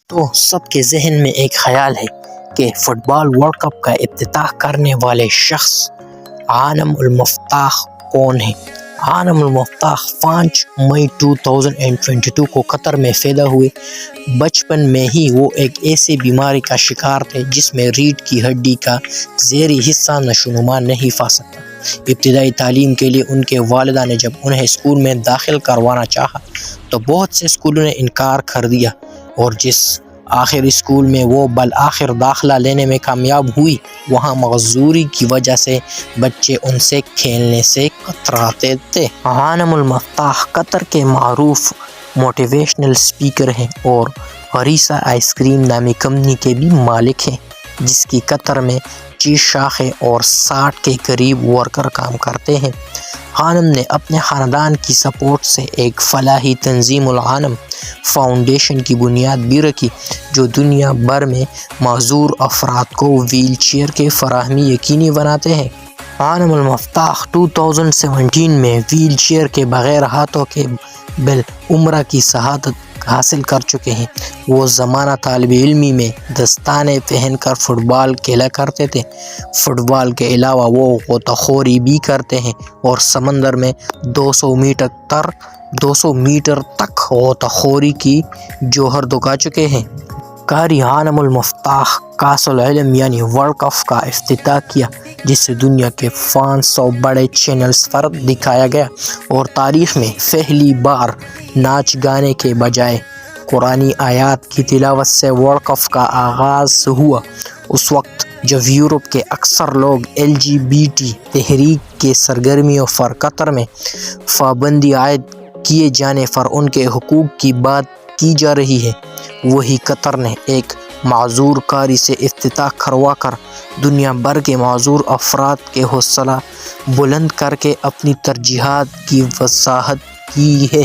تو سب کے ذہن میں ایک خیال ہے کہ فٹ بال ورلڈ کپ کا افتتاح کرنے والے شخص عالم المفتاح کون ہیں۔ عالم المفتاح 5 مئی 2022 کو قطر میں پیدا ہوئے۔ بچپن میں ہی وہ ایک ایسی بیماری کا شکار تھے جس میں ریڑھ کی ہڈی کا ظہری حصہ نشوونما نہیں پا سکتا۔ ابتدائی تعلیم کے لیے ان کے والدہ نے جب انہیں اسکول میں داخل کروانا چاہا تو بہت سے اسکولوں نے انکار کر دیا، اور جس آخر اسکول میں وہ بالآخر داخلہ لینے میں کامیاب ہوئی، وہاں معذوری کی وجہ سے بچے ان سے کھیلنے سے کتراتے تھے۔ عالم المفتاح قطر کے معروف موٹیویشنل اسپیکر ہیں اور غریسہ آئس کریم نامی کمپنی کے بھی مالک ہیں، جس کی قطر میں 25 شاخیں اور 60 کے قریب ورکر کام کرتے ہیں۔ عالم نے اپنے خاندان کی سپورٹ سے ایک فلاحی تنظیم العالم فاؤنڈیشن کی بنیاد بھی رکھی، جو دنیا بھر میں معذور افراد کو وہیل چیئر کی فراہمی یقینی بناتے ہیں۔ عالم المفتاح 2017 میں وہیل چیئر کے بغیر ہاتھوں کے بل عمرہ کی شہادت حاصل کر چکے ہیں۔ وہ زمانہ طالب علمی میں دستانے پہن کر فٹ بال کھیلا کرتے تھے۔ فٹ بال کے علاوہ وہ غوطہ خوری بھی کرتے ہیں اور سمندر میں 200 میٹر تک غوطہ خوری کی جوہر دکھا چکے ہیں۔ قاری عالم المفتاح کاس العلم یعنی ورلڈ کپ کا افتتاح کیا، جسے دنیا کے 500 بڑے چینلز پر دکھایا گیا، اور تاریخ میں پہلی بار ناچ گانے کے بجائے قرآنی آیات کی تلاوت سے ورلڈ کپ کا آغاز ہوا۔ اس وقت جب یورپ کے اکثر لوگ LGBT تحریک کے سرگرمیوں پر قطر میں پابندی عائد کیے جانے پر ان کے حقوق کی بات کی جا رہی ہے، وہی قطر نے ایک معذور قاری سے افتتاح کروا کر دنیا بھر کے معذور افراد کے حوصلہ بلند کر کے اپنی ترجیحات کی وضاحت کی ہے۔